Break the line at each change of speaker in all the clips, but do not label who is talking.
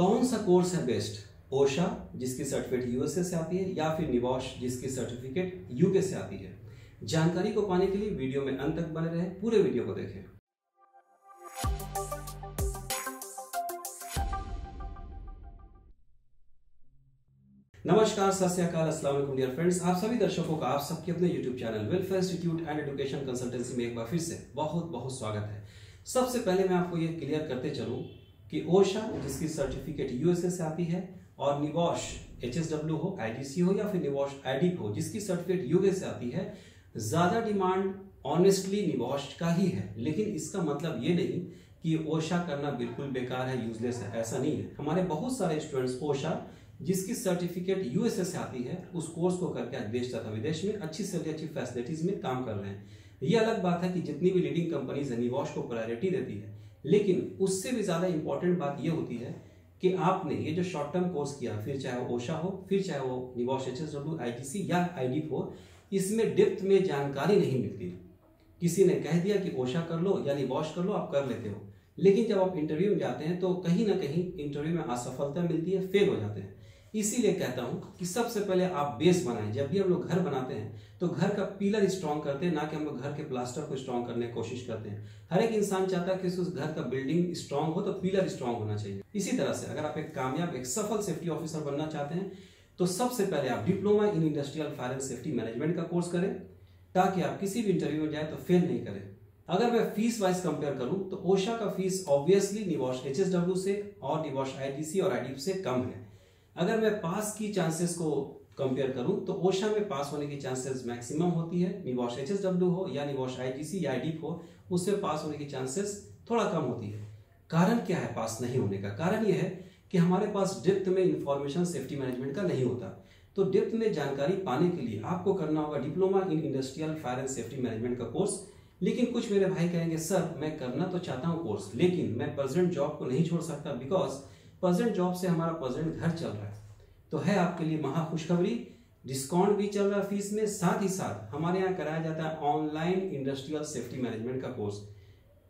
कौन सा कोर्स है बेस्ट? ओशा जिसकी सर्टिफिकेट यूएसए से आती है या फिर निबॉश जिसकी सर्टिफिकेट यूके से आती है? जानकारी को पाने के लिए वीडियो में अंत तक बने रहे, पूरे वीडियो को देखें। नमस्कार, सत श्री अकाल, अस्सलाम वालेकुम डियर फ्रेंड्स। आप सभी दर्शकों का आप सबके अपने YouTube channel welfare institute and education consultancy में एक बार फिर से बहुत बहुत स्वागत है। सबसे पहले मैं आपको ये क्लियर करते चलूं कि ओशा जिसकी सर्टिफिकेट यूएसए से आती है और निबॉश एचएसडब्ल्यू हो, आईडीसी हो या फिर निबॉश आईडीप हो जिसकी सर्टिफिकेट यूके से आती है, ज्यादा डिमांड ऑनेस्टली निबॉश का ही है। लेकिन इसका मतलब ये नहीं कि ओशा करना बिल्कुल बेकार है, यूजलेस है, ऐसा नहीं है। हमारे बहुत सारे स्टूडेंट्स ओशा जिसकी सर्टिफिकेट यूएसए से आती है उस कोर्स को करके आज देश तथा विदेश में अच्छी सैलरी, अच्छी फैसिलिटीज में काम कर रहे हैं। ये अलग बात है कि जितनी भी लीडिंग कंपनीज है निबॉश को प्रायोरिटी देती है, लेकिन उससे भी ज्यादा इंपॉर्टेंट बात ये होती है कि आपने ये जो शॉर्ट टर्म कोर्स किया, फिर चाहे वो ओशा हो, फिर चाहे वो निबॉश एचएसडब्ल्यू, आईटीसी या आईडीप हो, इसमें डेप्थ में जानकारी नहीं मिलती। किसी ने कह दिया कि ओशा कर लो या निबॉश कर लो, आप कर लेते हो, लेकिन जब आप इंटरव्यू में जाते हैं तो कहीं ना कहीं इंटरव्यू में असफलता मिलती है, फेल हो जाते हैं। इसीलिए कहता हूं कि सबसे पहले आप बेस बनाएं। जब भी हम लोग घर बनाते हैं तो घर का पिलर स्ट्रांग करते हैं, ना कि हम लोग घर के प्लास्टर को स्ट्रांग करने की कोशिश करते हैं। हर एक इंसान चाहता है कि उस घर का बिल्डिंग स्ट्रांग हो तो पिलर स्ट्रांग होना चाहिए। इसी तरह से अगर आप एक कामयाब, एक सफल सेफ्टी ऑफिसर बनना चाहते हैं तो सबसे पहले आप diploma in industrial fire and safety management का कोर्स करें, ताकि आप किसी भी इंटरव्यू में जाए तो फेल नहीं करें। अगर मैं फीस वाइज कंपेयर करूं तो ओशा का फीस ऑब्वियसली निबॉश एचएसडब्ल्यू से और निबॉश आईडीसी और आईडीप से कम है। अगर मैं पास की चांसेस को कंपेयर करूं तो ओशा में पास होने की चांसेस मैक्सिमम होती है, निबॉश एचएसडब्ल्यू हो या निबॉश आईडीसी या आईडीप हो उससे पास होने की चांसेस थोड़ा कम होती है। कारण क्या है पास नहीं होने का? कारण यह है कि हमारे पास डेप्थ में इंफॉर्मेशन सेफ्टी मैनेजमेंट का नहीं होता। तो डेप्थ में जानकारी पाने के लिए आपको करना होगा diploma in industrial fire and safety management का कोर्स। लेकिन कुछ मेरे भाई कहेंगे सर मैं करना तो चाहता हूं कोर्स, लेकिन मैं प्रेजेंट जॉब को नहीं छोड़ सकता, बिकॉज प्रेजेंट जॉब से हमारा प्रेजेंट घर चल रहा है। तो है आपके लिए महा खुशखबरी, डिस्काउंट भी चल रहा है फीस में। साथ ही साथ हमारे यहाँ कराया जाता है ऑनलाइन इंडस्ट्रियल सेफ्टी मैनेजमेंट का कोर्स।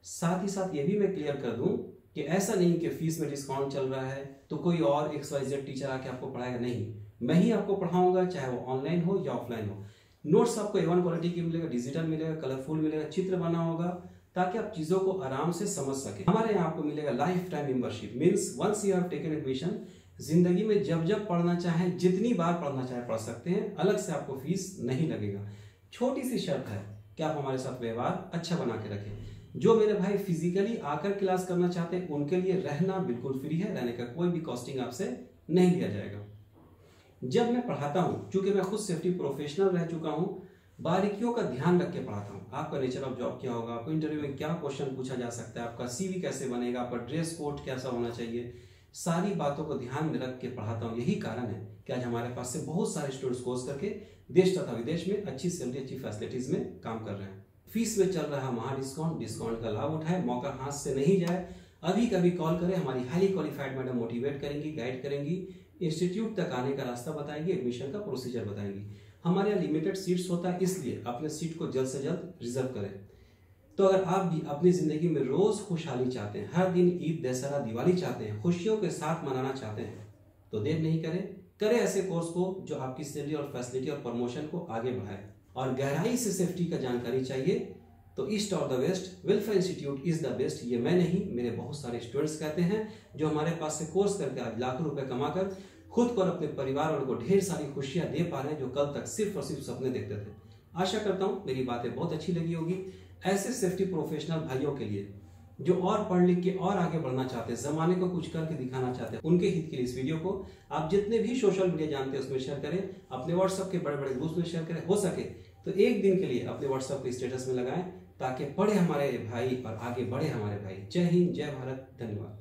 साथ ही साथ ये भी मैं क्लियर कर दूं कि ऐसा नहीं कि फीस में डिस्काउंट चल रहा है तो कोई और XYZ टीचर आके आपको पढ़ाएगा, नहीं, मैं ही आपको पढ़ाऊंगा, चाहे वो ऑनलाइन हो या ऑफलाइन हो। नोट्स आपको A1 क्वालिटी की मिलेगा, डिजिटल मिलेगा, कलरफुल मिलेगा, चित्र बना होगा, ताकि आप चीजों को आराम से समझ सके। हमारे यहाँ आपको मिलेगा lifetime membership, means once you have taken admission, जिंदगी में जब जब पढ़ना चाहें, जितनी बार पढ़ना चाहे पढ़ सकते हैं, अलग से आपको फीस नहीं लगेगा। छोटी सी शर्त है कि आप हमारे साथ व्यवहार अच्छा बना के रखें। जो मेरे भाई फिजिकली आकर क्लास करना चाहते हैं उनके लिए रहना बिल्कुल फ्री है, रहने का कोई भी कॉस्टिंग आपसे नहीं लिया जाएगा। जब मैं पढ़ाता हूं, चूंकि मैं खुद सेफ्टी प्रोफेशनल रह चुका हूं, बारीकियों का ध्यान रख के पढ़ाता हूं। आपका नेचर ऑफ जॉब क्या होगा, आपको इंटरव्यू में क्या क्वेश्चन पूछा जा सकता है, आपका CV कैसे बनेगा, आपका ड्रेस कोड कैसा होना चाहिए, सारी बातों को ध्यान में रख के पढ़ाता हूं। यही कारण है कि आज हमारे पास से बहुत सारे स्टूडेंट्स कोर्स करके देश तथा विदेश में अच्छी सैलरी, अच्छी फैसिलिटीज में काम कर रहे हैं। फीस में चल रहा महा डिस्काउंट का लाभ उठाए, मौका हाथ से नहीं जाए। अभी कभी कॉल करें, हमारी हाईली क्वालिफाइड मैडम मोटिवेट करेंगी, गाइड करेंगी, इंस्टीट्यूट तक आने का रास्ता बताएंगी, एडमिशन का प्रोसीजर बताएंगी। हमारे यहाँ लिमिटेड सीट्स होता है, इसलिए अपने सीट को जल्द से जल्द रिजर्व करें। तो अगर आप भी अपनी जिंदगी में रोज खुशहाली चाहते हैं, हर दिन ईद, दशहरा, दिवाली चाहते हैं, खुशियों के साथ मनाना चाहते हैं, तो देर नहीं करें ऐसे कोर्स को जो आपकी सैलरी और फैसिलिटी और प्रमोशन को आगे बढ़ाए। और गहराई से सेफ्टी का जानकारी चाहिए तो ईस्ट और the west welfare institute is the best. ये मैं नहीं, मेरे बहुत सारे स्टूडेंट्स कहते हैं जो हमारे पास से कोर्स करके आज लाखों रुपए कमाकर खुद को और अपने परिवार वालों को ढेर सारी खुशियां दे पा रहे हैं, जो कल तक सिर्फ और सिर्फ सपने देखते थे। आशा करता हूं मेरी बातें बहुत अच्छी लगी होगी। ऐसे सेफ्टी प्रोफेशनल भाइयों के लिए जो और पढ़ लिख के और आगे बढ़ना चाहते हैं, जमाने को कुछ करके दिखाना चाहते हैं, उनके हित के लिए इस वीडियो को आप जितने भी सोशल मीडिया जानते हैं उसमें शेयर करें, अपने व्हाट्सएप के बड़े बड़े ग्रुप्स में शेयर करें। हो सके तो एक दिन के लिए अपने व्हाट्सएप के स्टेटस में लगाएं, ताकि पढ़े हमारे भाई और आगे बढ़े हमारे भाई। जय हिंद, जय भारत, धन्यवाद।